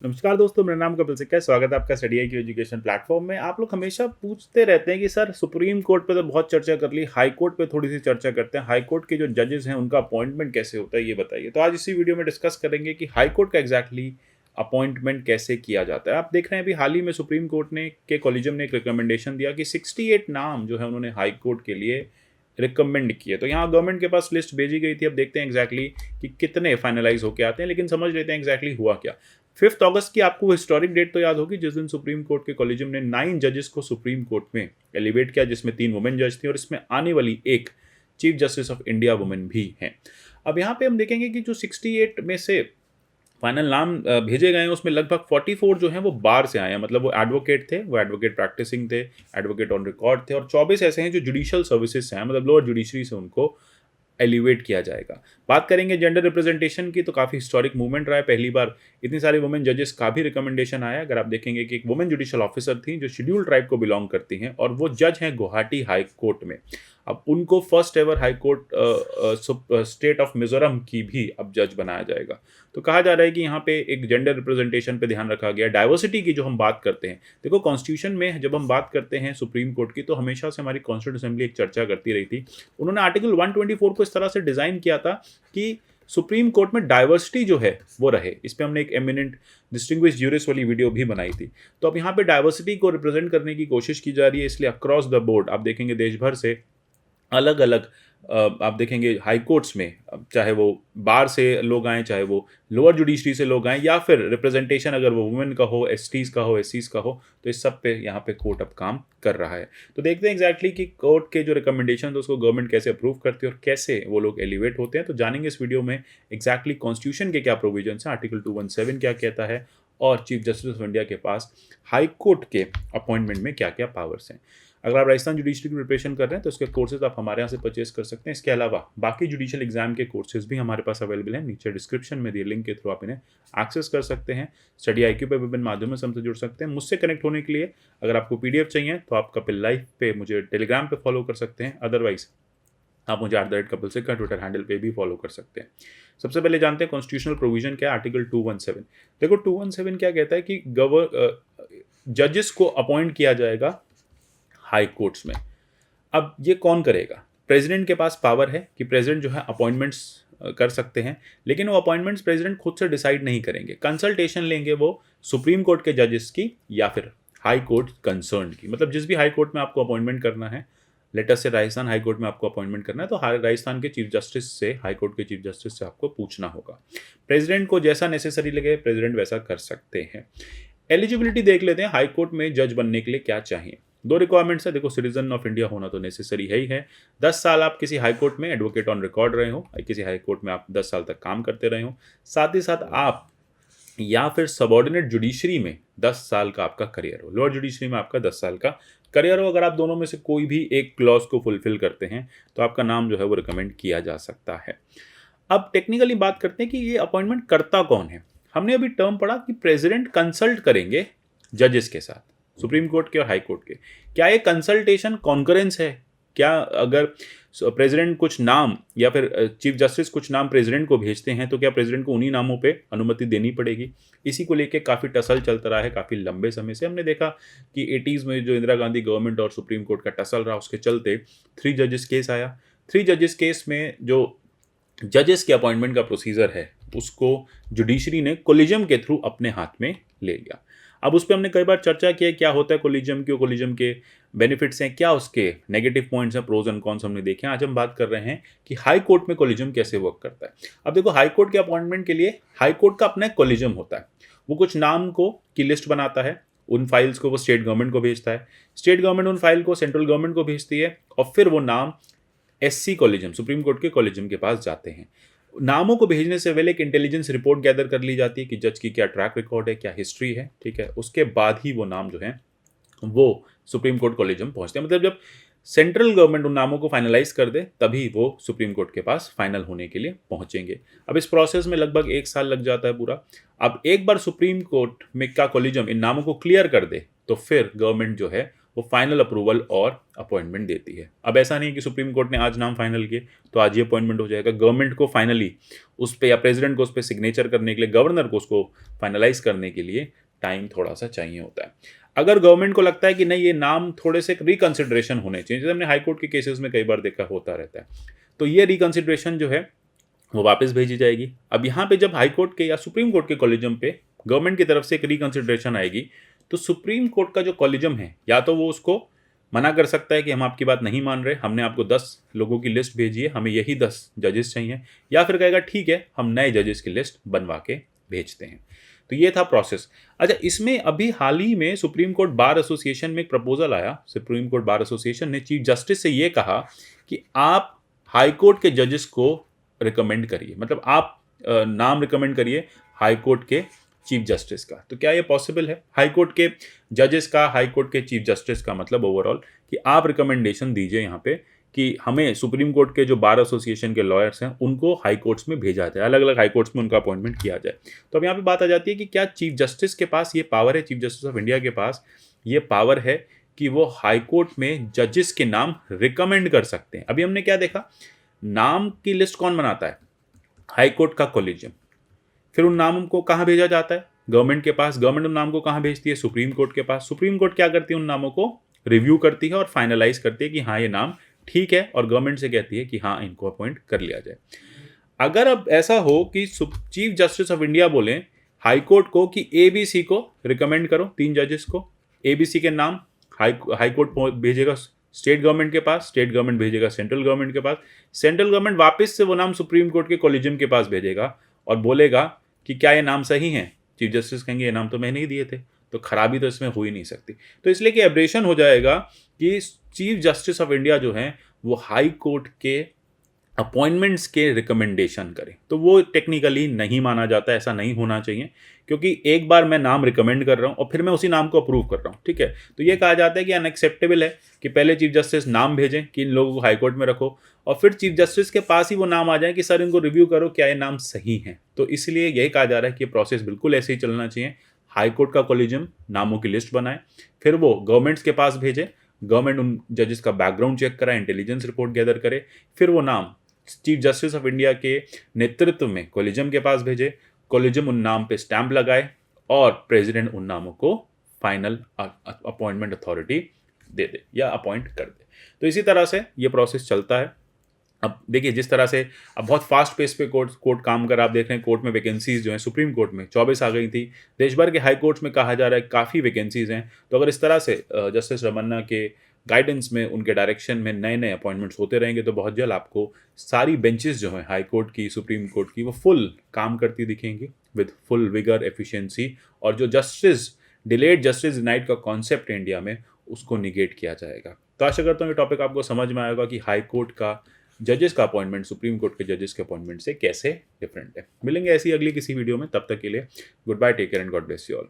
नमस्कार दोस्तों, मेरा नाम कपिल सिक्का है। स्वागत है आपका स्टडी आई की एजुकेशन प्लेटफॉर्म में। आप लोग हमेशा पूछते रहते हैं कि सर सुप्रीम कोर्ट पे तो बहुत चर्चा कर ली, हाई कोर्ट पे थोड़ी सी चर्चा करते हैं। हाई कोर्ट के जो जजेस हैं उनका अपॉइंटमेंट कैसे होता है ये बताइए। तो आज इसी वीडियो में डिस्कस करेंगे कि हाई कोर्ट का एग्जैक्टली अपॉइंटमेंट कैसे किया जाता है। आप देख रहे हैं अभी हाल ही में सुप्रीम कोर्ट ने के कॉलेजियम ने एक रिकमेंडेशन दिया कि 68 नाम जो है उन्होंने हाई कोर्ट के लिए रिकमेंड किए। तो यहाँ गवर्नमेंट के पास लिस्ट भेजी गई थी। अब देखते हैं एग्जैक्टली कि कितने फाइनलाइज होके आते हैं, लेकिन समझ लेते हैं एग्जैक्टली हुआ क्या। 5 अगस्त की आपको हिस्टोरिक डेट तो याद होगी, जिस दिन सुप्रीम कोर्ट के कॉलेजियम ने 9 जजेस को सुप्रीम कोर्ट में एलिवेट किया, जिसमें 3 वुमेन जज थी और इसमें आने वाली एक chief justice of India women भी हैं। अब यहाँ पे हम देखेंगे कि जो 68 में से फाइनल नाम भेजे गए हैं उसमें लगभग 44 जो हैं वो बार से आए हैं, मतलब वो एडवोकेट थे, वो एडवोकेट प्रैक्टिसिंग थे, एडवोकेट ऑन रिकॉर्ड थे, और 24 ऐसे हैं जो जुडिशियल सर्विसेज से हैं, मतलब लोअर जुडिशरी से उनको एलिवेट किया जाएगा। बात करेंगे जेंडर रिप्रेजेंटेशन की, तो काफ़ी हिस्टोरिक मूवमेंट रहा है। पहली बार इतनी सारी वुमेन जजेस का भी रिकमेंडेशन आया। अगर आप देखेंगे कि एक वुमेन जुडिशियल ऑफिसर थी जो शेड्यूल ट्राइब को बिलोंग करती हैं और वो जज हैं गुवाहाटी हाई कोर्ट में। अब उनको first ever high court state of Mizoram की भी अब जज बनाया जाएगा। तो कहा जा रहा है कि यहाँ पे एक जेंडर रिप्रेजेंटेशन पे ध्यान रखा गया। डाइवर्सिटी की जो हम बात करते हैं, देखो कॉन्स्टिट्यूशन में जब हम बात करते हैं सुप्रीम कोर्ट की, तो हमेशा से हमारी कॉन्स्टिट्यूंट असेंबली एक चर्चा करती रही थी। उन्होंने आर्टिकल 124 को इस तरह से डिजाइन किया था कि सुप्रीम कोर्ट में डाइवर्सिटी जो है वो रहे। इस पे हमने एक एमिनेंट डिस्टिंग्विश्ड ज्यूरिस्ट वाली वीडियो भी बनाई थी। तो अब यहाँ पे डाइवर्सिटी को रिप्रेजेंट करने की कोशिश की जा रही है, इसलिए अक्रॉस द बोर्ड आप देखेंगे देश भर से अलग अलग आप देखेंगे हाई कोर्ट्स में, चाहे वो बार से लोग आएँ, चाहे वो लोअर जुडिशरी से लोग आएँ, या फिर रिप्रेजेंटेशन अगर वो वुमेन का हो, एसटीज़ का हो, एससीज़ का हो, तो इस सब पे यहाँ पे कोर्ट अब काम कर रहा है। तो देखते हैं एग्जैक्टली कि कोर्ट के जो रिकमेंडेशन है उसको गवर्नमेंट कैसे अप्रूव करती है और कैसे वो लोग एलिवेट होते हैं। तो जानेंगे इस वीडियो में एग्जैक्टली कॉन्स्टिट्यूशन के क्या प्रोविजन है, आर्टिकल 217 क्या कहता है, और चीफ जस्टिस ऑफ इंडिया के पास हाई कोर्ट के अपॉइंटमेंट में क्या क्या पावर्स हैं। अगर आप राजस्थान जुडिशरी की प्रिपरेशन कर रहे हैं तो उसके कोर्सेज आप हमारे यहाँ से परचेज कर सकते हैं। इसके अलावा बाकी जुडिशियल एग्जाम के कोर्सेज भी हमारे पास अवेलेबल हैं। नीचे डिस्क्रिप्शन में दिए लिंक के थ्रू आप इन्हें एक्सेस कर सकते हैं। स्टडी IQ पे विभिन्न माध्यमों से हमसे जुड़ सकते हैं। मुझसे कनेक्ट होने के लिए अगर आपको PDF चाहिए तो आप कपिल लाइव पे मुझे टेलीग्राम पे फॉलो कर सकते हैं। अदरवाइज आप मुझे @कपिल सिक्का ट्विटर हैंडल पे भी फॉलो कर सकते हैं। सबसे पहले जानते हैं कॉन्स्टिट्यूशनल प्रोविजन क्या है, आर्टिकल 217। देखो 217 क्या कहता है कि जजेस को अपॉइंट किया जाएगा हाई कोर्ट्स में। अब ये कौन करेगा? प्रेसिडेंट के पास पावर है कि प्रेसिडेंट जो है अपॉइंटमेंट्स कर सकते हैं, लेकिन वो अपॉइंटमेंट्स प्रेसिडेंट खुद से डिसाइड नहीं करेंगे। कंसल्टेशन लेंगे वो सुप्रीम कोर्ट के जजेस की या फिर हाई कोर्ट कंसर्न की। मतलब जिस भी हाई कोर्ट में आपको अपॉइंटमेंट करना है, लेटर से राजस्थान हाई कोर्ट में आपको अपॉइंटमेंट करना है, तो राजस्थान के चीफ जस्टिस से, हाई कोर्ट के चीफ जस्टिस से आपको पूछना होगा। प्रेसिडेंट को जैसा नेसेसरी लगे प्रेसिडेंट वैसा कर सकते हैं। एलिजिबिलिटी देख लेते हैं, हाई कोर्ट में जज बनने के लिए क्या चाहिए। 2 रिक्वायरमेंट्स है। देखो, सिटीजन ऑफ इंडिया होना तो नेसेसरी है ही है। 10 साल आप किसी हाई कोर्ट में एडवोकेट ऑन रिकॉर्ड रहे हो, किसी हाई कोर्ट में आप 10 साल तक काम करते रहे हो। साथ ही साथ आप या फिर सबॉर्डिनेट जुडिशरी में 10 साल का आपका करियर हो, लोअर जुडिशरी में आपका 10 साल का करियर हो। अगर आप दोनों में से कोई भी एक क्लॉज को फुलफिल करते हैं तो आपका नाम जो है वो रिकमेंड किया जा सकता है। अब टेक्निकली बात करते हैं कि ये अपॉइंटमेंट करता कौन है। हमने अभी टर्म पढ़ा कि प्रेसिडेंट कंसल्ट करेंगे जजेस के साथ, सुप्रीम कोर्ट के और हाई कोर्ट के। क्या ये कंसल्टेशन कॉन्करेंस है? क्या अगर प्रेसिडेंट कुछ नाम या फिर चीफ जस्टिस कुछ नाम प्रेसिडेंट को भेजते हैं तो क्या प्रेसिडेंट को उन्हीं नामों पे अनुमति देनी पड़ेगी? इसी को लेके काफ़ी टसल चलता रहा है काफ़ी लंबे समय से। हमने देखा कि 80s में जो इंदिरा गांधी गवर्नमेंट और सुप्रीम कोर्ट का टसल रहा, उसके चलते 3 जजेस केस आया। 3 जजेस केस में जो जजेस के अपॉइंटमेंट का प्रोसीजर है उसको जुडिशरी ने कोलिजियम के थ्रू अपने हाथ में ले लिया। अब उस पर हमने कई बार चर्चा की है, क्या होता है कोलिजियम, क्यों कोलिजियम के बेनिफिट्स हैं, क्या उसके नेगेटिव पॉइंट्स हैं, प्रोज एंड कॉन्स हमने देखे हैं। आज हम बात कर रहे हैं कि हाई कोर्ट में कोलिजियम कैसे वर्क करता है। अब देखो, हाई कोर्ट के अपॉइंटमेंट के लिए हाई कोर्ट का अपना कोलिजियम होता है। वो कुछ नाम को की लिस्ट बनाता है, उन फाइल्स को वो स्टेट गवर्नमेंट को भेजता है, स्टेट गवर्नमेंट उन फाइल को सेंट्रल गवर्नमेंट को भेजती है, और फिर वो नाम SC कॉलेजियम, सुप्रीम कोर्ट के कॉलेजियम के पास जाते हैं। नामों को भेजने से पहले एक इंटेलिजेंस रिपोर्ट गैदर कर ली जाती है कि जज की क्या ट्रैक रिकॉर्ड है, क्या हिस्ट्री है, ठीक है। उसके बाद ही वो नाम जो है वो सुप्रीम कोर्ट कॉलेजियम पहुंचते हैं। मतलब जब सेंट्रल गवर्नमेंट उन नामों को फाइनलाइज कर दे तभी वो सुप्रीम कोर्ट के पास फाइनल होने के लिए पहुंचेंगे। अब इस प्रोसेस में लगभग 1 साल लग जाता है पूरा। अब एक बार सुप्रीम कोर्ट में का कॉलेजियम इन नामों को क्लियर कर दे तो फिर गवर्नमेंट जो है वो फाइनल अप्रूवल और अपॉइंटमेंट देती है। अब ऐसा नहीं है कि सुप्रीम कोर्ट ने आज नाम फाइनल किए तो आज ही अपॉइंटमेंट हो जाएगा। गवर्नमेंट को फाइनली उस पर या प्रेसिडेंट को उस पर सिग्नेचर करने के लिए, गवर्नर को उसको फाइनलाइज करने के लिए टाइम थोड़ा सा चाहिए होता है। अगर गवर्नमेंट को लगता है कि नहीं ये नाम थोड़े से रिकंसिडरेशन होने चाहिए, जैसे हमने हाईकोर्ट के केसेस में कई बार देखा होता रहता है, तो ये रिकंसिडरेशन जो है वो वापस भेजी जाएगी। अब यहाँ पे जब हाईकोर्ट के या सुप्रीम कोर्ट के कॉलेजियम पे गवर्नमेंट की तरफ से एक रिकंसिडरेशन आएगी, तो सुप्रीम कोर्ट का जो कॉलेजियम है या तो वो उसको मना कर सकता है कि हम आपकी बात नहीं मान रहे, हमने आपको 10 लोगों की लिस्ट भेजी है, हमें यही 10 जजेस चाहिए, या फिर कहेगा ठीक है हम नए जजेस की लिस्ट बनवा के भेजते हैं। तो ये था प्रोसेस। अच्छा, इसमें अभी हाल ही में सुप्रीम कोर्ट बार एसोसिएशन में एक प्रपोजल आया। सुप्रीम कोर्ट बार एसोसिएशन ने चीफ जस्टिस से ये कहा कि आप हाई कोर्ट के जजेस को रिकमेंड करिए, मतलब आप नाम रिकमेंड करिए हाई कोर्ट के चीफ जस्टिस का। तो क्या ये पॉसिबल है? हाई कोर्ट के जजेस का, हाई कोर्ट के चीफ जस्टिस का मतलब ओवरऑल कि आप रिकमेंडेशन दीजिए यहाँ पे कि हमें सुप्रीम कोर्ट के जो बार एसोसिएशन के लॉयर्स हैं उनको हाई कोर्ट्स में भेजा जाए, अलग अलग हाई कोर्ट्स में उनका अपॉइंटमेंट किया जाए। तो अब यहाँ पे बात आ जाती है कि क्या चीफ जस्टिस के पास ये पावर है, चीफ जस्टिस ऑफ इंडिया के पास ये पावर है कि वो हाई कोर्ट में जजेस के नाम रिकमेंड कर सकते हैं। अभी हमने क्या देखा, नाम की लिस्ट कौन बनाता है? हाई कोर्ट का कॉलेजियम। फिर उन नामों को कहाँ भेजा जाता है? गवर्नमेंट के पास। गवर्नमेंट उन नामों को कहाँ भेजती है? सुप्रीम कोर्ट के पास। सुप्रीम कोर्ट क्या करती है? उन नामों को रिव्यू करती है और फाइनलाइज करती है कि हाँ ये नाम ठीक है, और गवर्नमेंट से कहती है कि हाँ इनको अपॉइंट कर लिया जाए। अगर अब ऐसा हो कि चीफ जस्टिस ऑफ इंडिया बोले हाई कोर्ट को कि ABC को रिकमेंड करो, 3 जजेस को, ABC के नाम हाई कोर्ट भेजेगा स्टेट गवर्नमेंट के पास, स्टेट गवर्नमेंट भेजेगा सेंट्रल गवर्नमेंट के पास, सेंट्रल गवर्नमेंट वापस से वो नाम सुप्रीम कोर्ट के कॉलेजियम के पास भेजेगा और बोलेगा कि क्या ये नाम सही है? चीफ जस्टिस कहेंगे ये नाम तो मैंने ही दिए थे, तो खराबी तो इसमें हो ही नहीं सकती। तो इसलिए कि एब्रेशन हो जाएगा कि चीफ जस्टिस ऑफ इंडिया जो है वो हाई कोर्ट के अपॉइंटमेंट्स के रिकमेंडेशन करें, तो वो टेक्निकली नहीं माना जाता, ऐसा नहीं होना चाहिए। क्योंकि एक बार मैं नाम रिकमेंड कर रहा हूँ और फिर मैं उसी नाम को अप्रूव कर रहा हूँ, ठीक है, तो ये कहा जाता है कि अनएक्सेप्टेबल है कि पहले चीफ जस्टिस नाम भेजें कि इन लोगों को हाईकोर्ट में रखो, और फिर चीफ जस्टिस के पास ही वो नाम आ जाए कि सर इनको रिव्यू करो क्या ये नाम सही है। तो इसलिए यही कहा जा रहा है कि प्रोसेस बिल्कुल ऐसे ही चलना चाहिए। हाईकोर्ट का कॉलेजियम नामों की लिस्ट बनाए, फिर वो गवर्नमेंट्स के पास भेजे, गवर्नमेंट उन जजेस का बैकग्राउंड चेक कराए, इंटेलिजेंस रिपोर्ट गैदर करे, फिर वो नाम चीफ जस्टिस ऑफ इंडिया के नेतृत्व में कॉलेजियम के पास भेजे, कॉलेजियम उन नाम पे स्टैंप लगाए और प्रेसिडेंट उन नामों को फाइनल अपॉइंटमेंट अथॉरिटी दे दे या अपॉइंट कर दे। तो इसी तरह से ये प्रोसेस चलता है। अब देखिए जिस तरह से अब बहुत फास्ट पेस पे कोर्ट काम कर, आप देख रहे हैं कोर्ट में वैकेंसीज जो हैं सुप्रीम कोर्ट में 24 आ गई थी, देश भर के हाई कोर्ट्स में कहा जा रहा है काफ़ी वैकेंसीज हैं। तो अगर इस तरह से जस्टिस रमन्ना के गाइडेंस में, उनके डायरेक्शन में नए नए अपॉइंटमेंट्स होते रहेंगे तो बहुत जल्द आपको सारी बेंचेस जो हैं हाई कोर्ट की, सुप्रीम कोर्ट की, वो फुल काम करती दिखेंगी विद फुल विगर, एफिशिएंसी, और जो डिलेड जस्टिस डिनाइड का कॉन्सेप्ट है इंडिया में उसको निगेट किया जाएगा। तो आशा करता हूँ ये टॉपिक आपको समझ में आएगा कि हाई कोर्ट का जजेस का अपॉइंटमेंट सुप्रीम कोर्ट के जजेस के अपॉइंटमेंट से कैसे डिफरेंट है। मिलेंगे ऐसी अगली किसी वीडियो में, तब तक के लिए goodbye, take care and God bless you all.